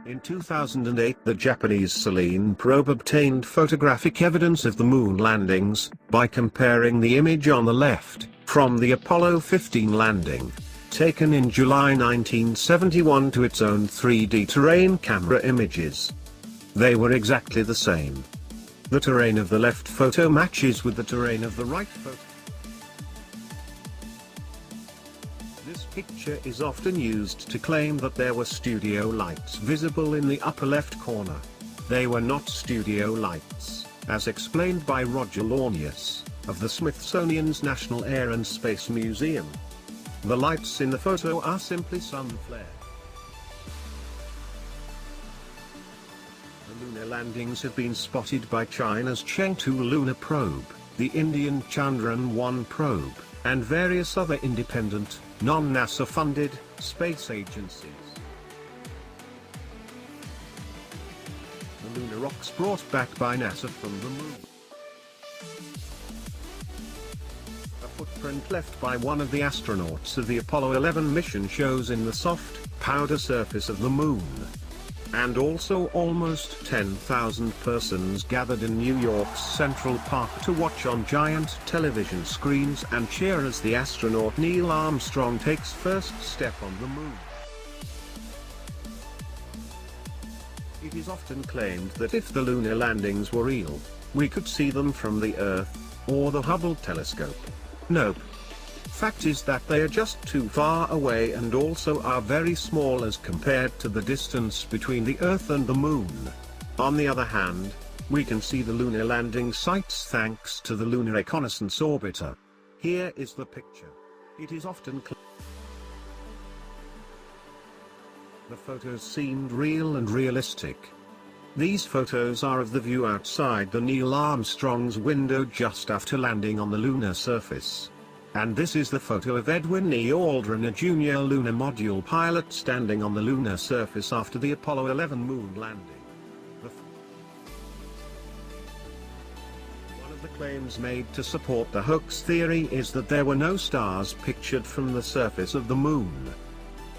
In 2008, the Japanese Selene probe obtained photographic evidence of the moon landings, by comparing the image on the left, from the Apollo 15 landing, taken in July 1971 to its own 3D terrain camera images. They were exactly the same. The terrain of the left photo matches with the terrain of the right photo. This picture is often used to claim that there were studio lights visible in the upper left corner. They were not studio lights, as explained by Roger Launius, of the Smithsonian's National Air and Space Museum. The lights in the photo are simply sun flare. The lunar landings have been spotted by China's Chengdu lunar probe, the Indian Chandrayaan-1 probe, and various other independent, non-NASA funded, space agencies. The lunar rocks brought back by NASA from the moon. A footprint left by one of the astronauts of the Apollo 11 mission shows in the soft, powder surface of the moon. And also almost 10,000 persons gathered in New York's Central Park to watch on giant television screens and cheer as the astronaut Neil Armstrong takes first step on the moon. It is often claimed that if the lunar landings were real, we could see them from the Earth, or the Hubble telescope. Nope. Fact is that they are just too far away and also are very small as compared to the distance between the Earth and the Moon. On the other hand, we can see the lunar landing sites thanks to the Lunar Reconnaissance Orbiter. Here is the picture. It is often the photos seemed real and realistic. These photos are of the view outside the Neil Armstrong's window just after landing on the lunar surface. And this is the photo of Edwin E. Aldrin, a junior lunar module pilot standing on the lunar surface after the Apollo 11 moon landing. One of the claims made to support the hoax theory is that there were no stars pictured from the surface of the moon.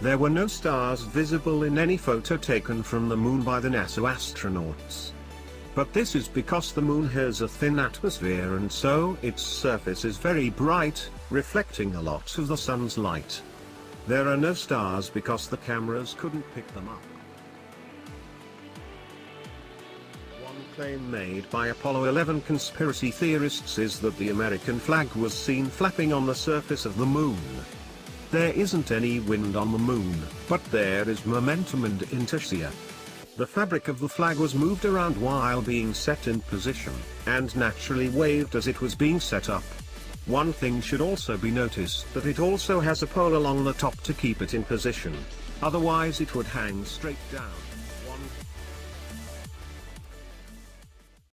There were no stars visible in any photo taken from the moon by the NASA astronauts. But this is because the moon has a thin atmosphere and so its surface is very bright, reflecting a lot of the sun's light. There are no stars because the cameras couldn't pick them up. One claim made by Apollo 11 conspiracy theorists is that the American flag was seen flapping on the surface of the moon. There isn't any wind on the moon, but there is momentum and inertia. The fabric of the flag was moved around while being set in position, and naturally waved as it was being set up. One thing should also be noticed, that it also has a pole along the top to keep it in position. Otherwise it would hang straight down.